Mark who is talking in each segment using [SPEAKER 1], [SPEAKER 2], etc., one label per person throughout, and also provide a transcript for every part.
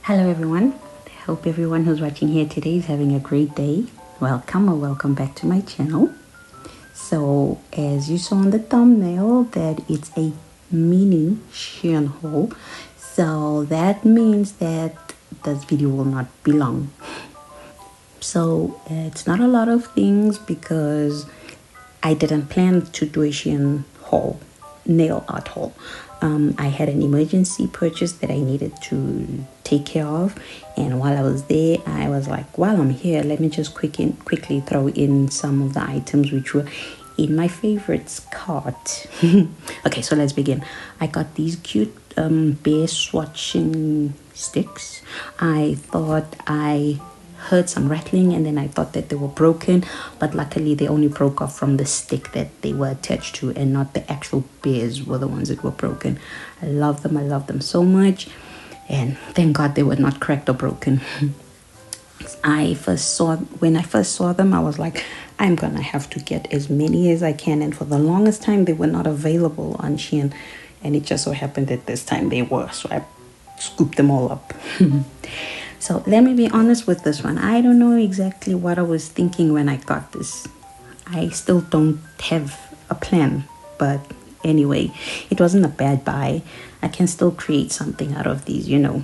[SPEAKER 1] Hello everyone, I hope everyone who's watching here today is having a great day. Welcome or welcome back to my channel. So as you saw on the thumbnail that it's a mini SHEIN haul, so that means that this video will not be long. So it's not a lot of things because I didn't plan to do a SHEIN haul, nail art haul. I had an emergency purchase that I needed to take care of, and while I was there I was like, while I'm here, let me just quickly throw in some of the items which were in my favorites cart. Okay, so let's begin. I got these cute bear swatching sticks. I thought I heard some rattling and then I thought that they were broken, but luckily they only broke off from the stick that they were attached to and not the actual bears were the ones that were broken. I love them so much, and thank God they were not cracked or broken. When I first saw them, I was like, I'm gonna have to get as many as I can, and for the longest time they were not available on SHEIN, and it just so happened that this time they were, so I scooped them all up. So let me be honest with this one. I don't know exactly what I was thinking when I got this. I still don't have a plan, but anyway, it wasn't a bad buy. I can still create something out of these, you know.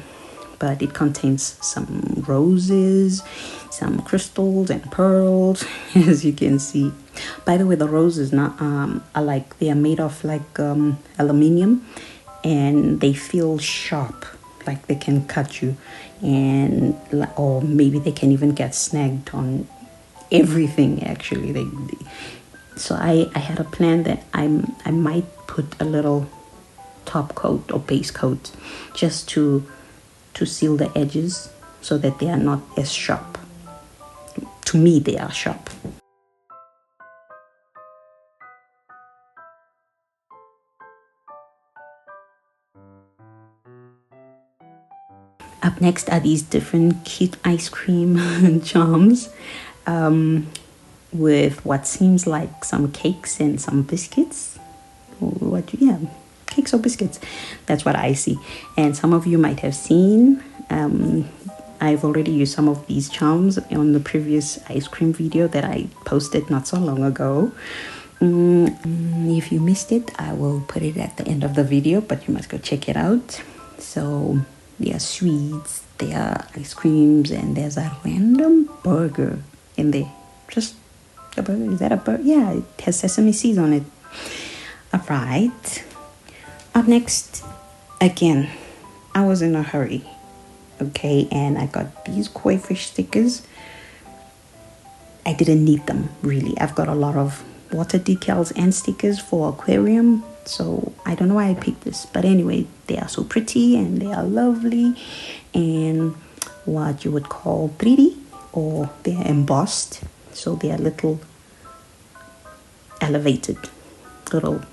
[SPEAKER 1] But it contains some roses, some crystals and pearls, as you can see. By the way, the roses they are made of like aluminium, and they feel sharp, like they can cut you, and or maybe they can even get snagged on everything. Actually, so I had a plan that I might put a little top coat or base coat just to seal the edges so that they are not as sharp. To me, they are sharp. Up next are these different cute ice cream charms with what seems like some cakes and some biscuits. Cakes or biscuits. That's what I see. And some of you might have seen. I've already used some of these charms on the previous ice cream video that I posted not so long ago. If you missed it, I will put it at the end of the video, but you must go check it out. So there are sweets, there are ice creams, and there's a random burger in there. Just a burger. Is that a burger? Yeah, it has sesame seeds on it. All right. Up next, again, I was in a hurry. Okay, and I got these koi fish stickers. I didn't need them, really. I've got a lot of water decals and stickers for aquarium, so I don't know why I picked this, but anyway, they are so pretty and they are lovely, and what you would call 3D, or they're embossed, so they are little elevated, little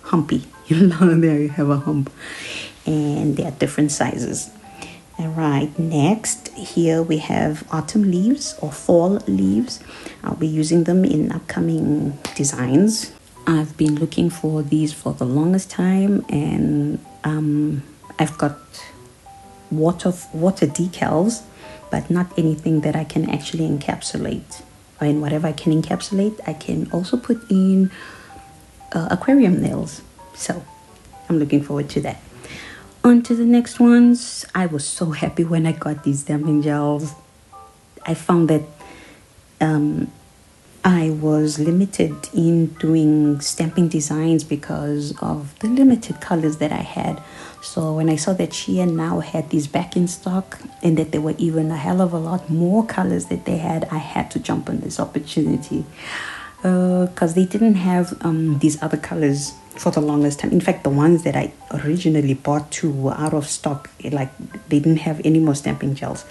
[SPEAKER 1] humpy. There you have a hump, and they are different sizes. All right, next here we have autumn leaves or fall leaves. I'll be using them in upcoming designs. I've been looking for these for the longest time, and I've got water decals, but not anything that I can actually encapsulate. And whatever I can encapsulate, I can also put in aquarium nails. So I'm looking forward to that. On to the next ones. I was so happy when I got these stamping gels. I found that I was limited in doing stamping designs because of the limited colors that I had. So when I saw that SHEIN now had these back in stock and that there were even a hell of a lot more colors that they had, I had to jump on this opportunity because they didn't have these other colors for the longest time. In fact, the ones that I originally bought too were out of stock. Like, they didn't have any more stamping gels.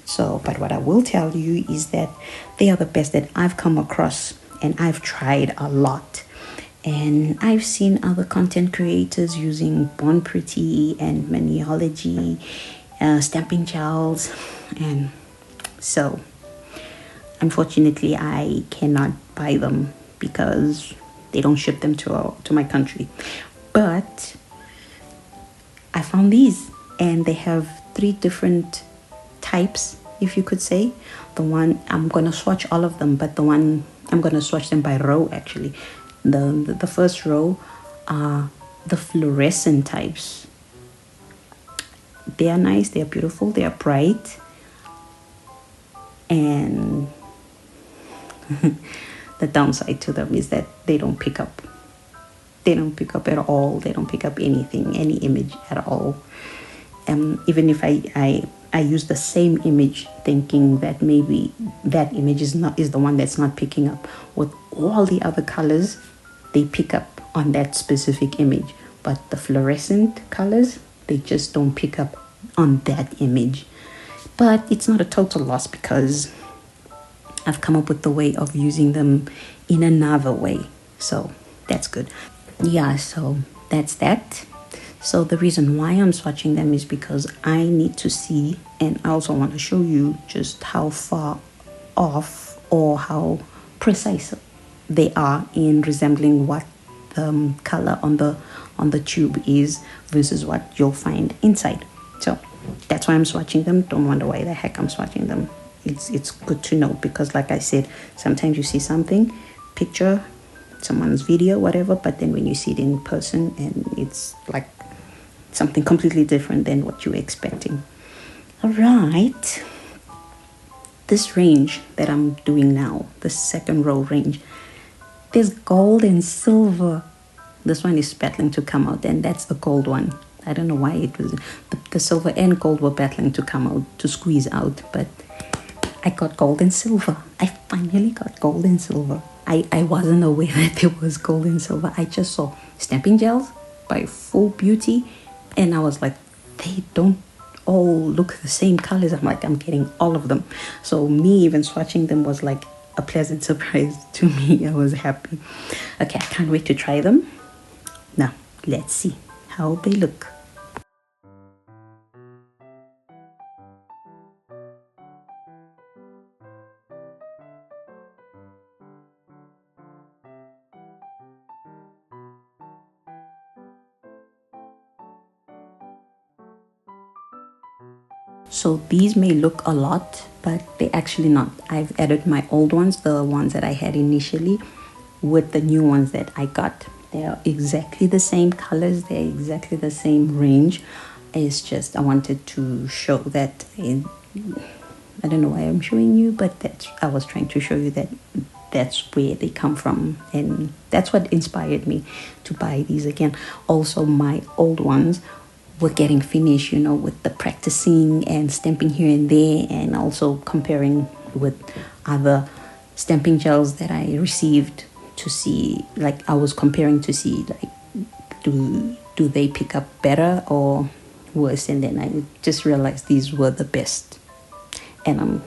[SPEAKER 1] So, but what I will tell you is that they are the best that I've come across, and I've tried a lot. And I've seen other content creators using Born Pretty and Maniology stamping gels, and so unfortunately I cannot buy them because they don't ship them to my country. But I found these, and they have three different types, if you could say. The one, I'm gonna swatch all of them, but the one I'm gonna swatch them by row actually. The first row are the fluorescent types. They are nice, they are beautiful, they are bright, and the downside to them is that they don't pick up. They don't pick up at all. They don't pick up anything, any image at all. Even if I use the same image thinking that maybe that image is the one that's not picking up, with all the other colors, they pick up on that specific image. But the fluorescent colors, they just don't pick up on that image. But it's not a total loss because I've come up with the way of using them in another way. So that's good. Yeah, so that's that. So the reason why I'm swatching them is because I need to see, and I also want to show you just how far off or how precise they are in resembling what the color on the tube is versus what you'll find inside. So that's why I'm swatching them. Don't wonder why the heck I'm swatching them. It's good to know, because like I said, sometimes you see something, picture, someone's video, whatever, but then when you see it in person, and it's like something completely different than what you were expecting. All right, this range that I'm doing now, the second row range, there's gold and silver. This one is battling to come out, and that's the gold one. I don't know why it was the silver and gold were battling to come out, to squeeze out, but I got gold and silver. I finally got gold and silver. I wasn't aware that there was gold and silver. I just saw stamping gels by Full Beauty, and I was like, they don't all look the same colors. I'm like, I'm getting all of them. So me even swatching them was like a pleasant surprise to me. I was happy. Okay, I can't wait to try them. Now, let's see how they look. So these may look a lot, but they're actually not. I've added my old ones, the ones that I had initially, with the new ones that I got. They're exactly the same colors, they're exactly the same range. It's just I wanted to show that I don't know why I'm showing you, but I was trying to show you that that's where they come from, and that's what inspired me to buy these again. Also, my old ones were getting finished, you know, with the practicing and stamping here and there, and also comparing with other stamping gels that I received to see, like I was comparing to see, like, do they pick up better or worse? And then I just realized these were the best, and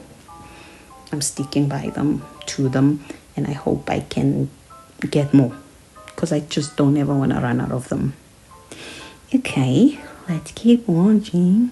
[SPEAKER 1] I'm sticking by them, to them, and I hope I can get more, because I just don't ever want to run out of them. Okay, let's keep watching.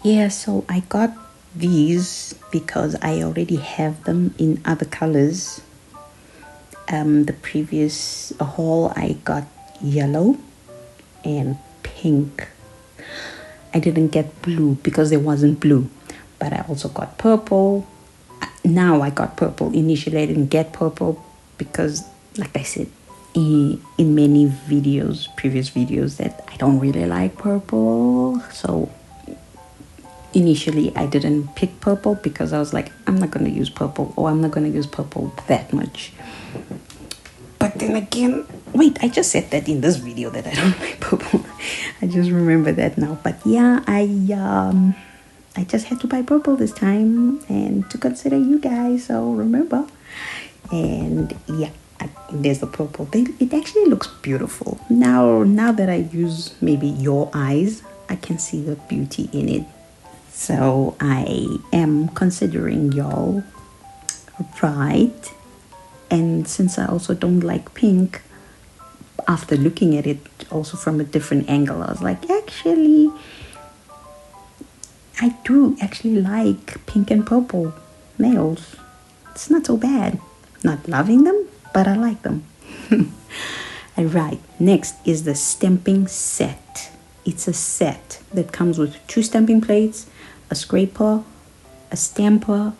[SPEAKER 1] Yeah, so I got these because I already have them in other colors. The previous haul I got yellow and pink. I didn't get blue because there wasn't blue, but I also got purple. Now I got purple. Initially I didn't get purple because, like I said, in many videos, previous videos, that I don't really like purple. So initially I didn't pick purple because I was like, I'm not going to use purple, or I'm not going to use purple that much. But then again, wait, I just said that in this video that I don't like purple. I just remember that now. But yeah, I just had to buy purple this time and to consider you guys, so remember. And yeah, there's the purple. It actually looks beautiful. Now that I use maybe your eyes, I can see the beauty in it. So I am considering y'all right. And since I also don't like pink, after looking at it also from a different angle, I was like, actually, I do actually like pink and purple nails. It's not so bad. Not loving them, but I like them. Alright, next is the stamping set. It's a set that comes with 2 stamping plates, a scraper, a stamper,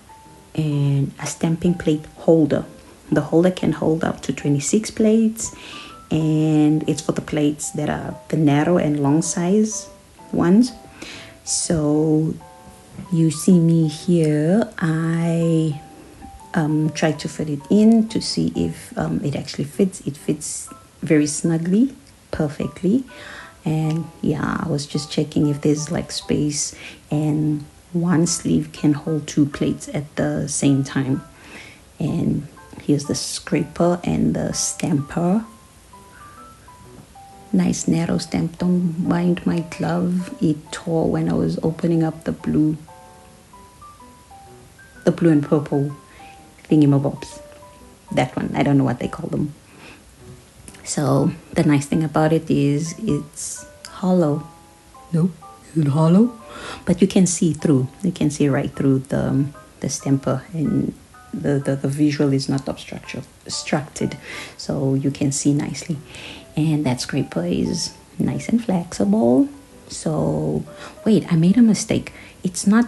[SPEAKER 1] and a stamping plate holder. The holder can hold up to 26 plates, and it's for the plates that are the narrow and long size ones. So you see me here, I tried to fit it in to see if it actually fits. It fits very snugly, perfectly. And yeah, I was just checking if there's like space, and one sleeve can hold 2 plates at the same time. And here's the scraper and the stamper. Nice narrow stamp. Don't mind my glove. It tore when I was opening up the blue and purple thingamabobs. That one, I don't know what they call them. So the nice thing about it is it's hollow. No, is it hollow? But you can see through. You can see right through the stamper, and the visual is not obstructed, so you can see nicely. And that scraper is nice and flexible. So wait, I made a mistake. It's not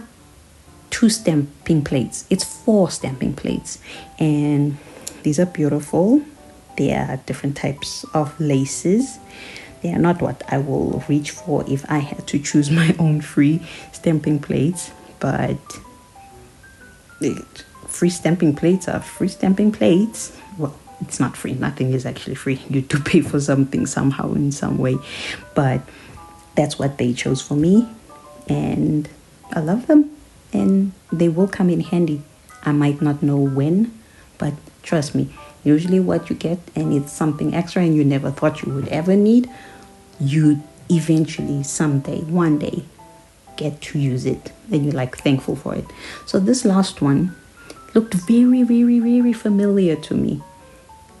[SPEAKER 1] 2 stamping plates, it's 4 stamping plates, and these are beautiful. They are different types of laces. They are not what I will reach for if I had to choose my own free stamping plates, but free stamping plates are free stamping plates. Well, it's not free. Nothing is actually free. You do pay for something somehow, in some way. But that's what they chose for me, and I love them, and they will come in handy. I might not know when, but trust me, usually what you get, and it's something extra and you never thought you would ever need, you eventually someday, one day, get to use it, and you're like thankful for it. So this last one looked very, very, very familiar to me,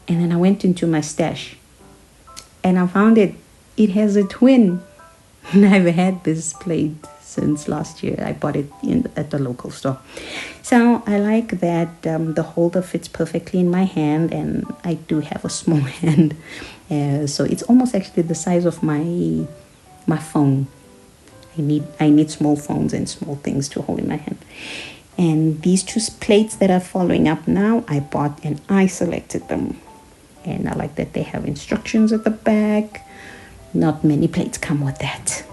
[SPEAKER 1] and then I went into my stash and I found it has a twin. And I've had this plate since last year. I bought it at the local store. So I like that the holder fits perfectly in my hand, and I do have a small hand, so it's almost actually the size of my phone. I need small phones and small things to hold in my hand. And these 2 plates that are following up now, I bought and I selected them, and I like that they have instructions at the back. Not many plates come with that.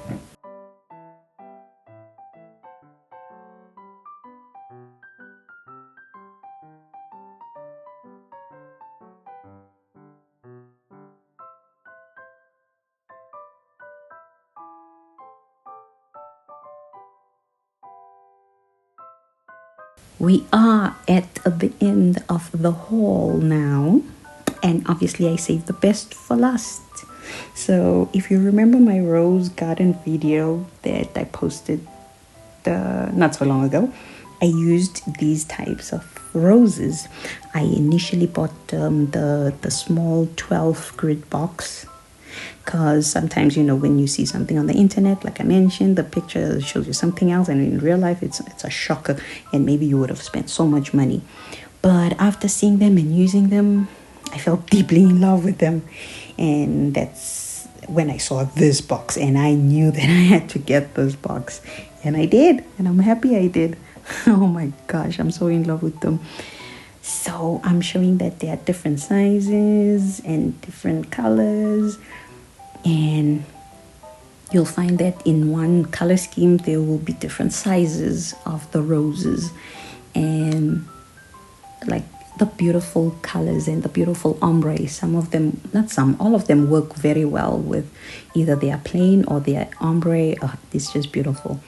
[SPEAKER 1] We are at the end of the haul now, and obviously I saved the best for last. So if you remember my rose garden video that I posted not so long ago, I used these types of roses. I initially bought the small 12 grid box, because sometimes, you know, when you see something on the internet, like I mentioned, the picture shows you something else, and in real life it's a shocker, and maybe you would have spent so much money. But after seeing them and using them, I fell deeply in love with them, and that's when I saw this box, and I knew that I had to get this box, and I did, and I'm happy I did. Oh my gosh, I'm so in love with them. So I'm showing that there are different sizes and different colors, and you'll find that in one color scheme there will be different sizes of the roses, and like the beautiful colors and the beautiful ombre. Some of them, not some, all of them work very well with either they are plain or they are ombre. Oh, it's just beautiful.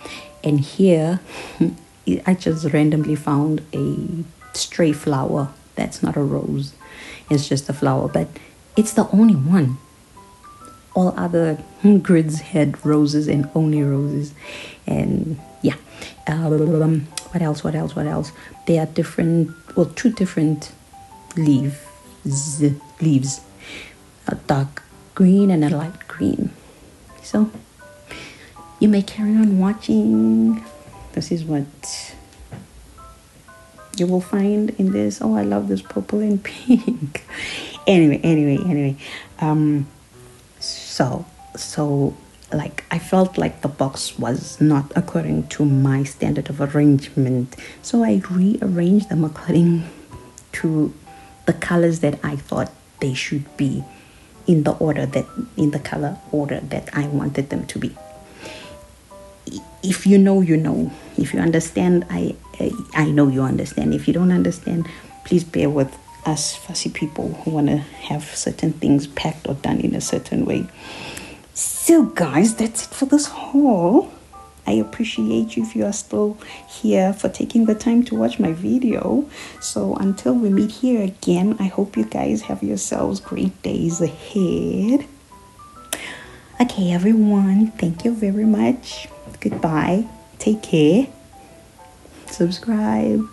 [SPEAKER 1] And here I just randomly found a stray flower that's not a rose, it's just a flower, but it's the only one. All other grids had roses and only roses. And yeah, what else, what else, what else? There are different, well, two different leaves, a dark green and a light green. So you may carry on watching. This is what you will find in this. Oh, I love this purple and pink. Anyway, so like I felt like the box was not according to my standard of arrangement, so I rearranged them according to the colors that I thought they should be, in the color order that I wanted them to be. If you know, you know. If you understand, I know you understand. If you don't understand, please bear with us fussy people who want to have certain things packed or done in a certain way. So guys, that's it for this haul. I appreciate you if you are still here, for taking the time to watch my video. So until we meet here again, I hope you guys have yourselves great days ahead. Okay, everyone, thank you very much. Goodbye. Take care. Subscribe.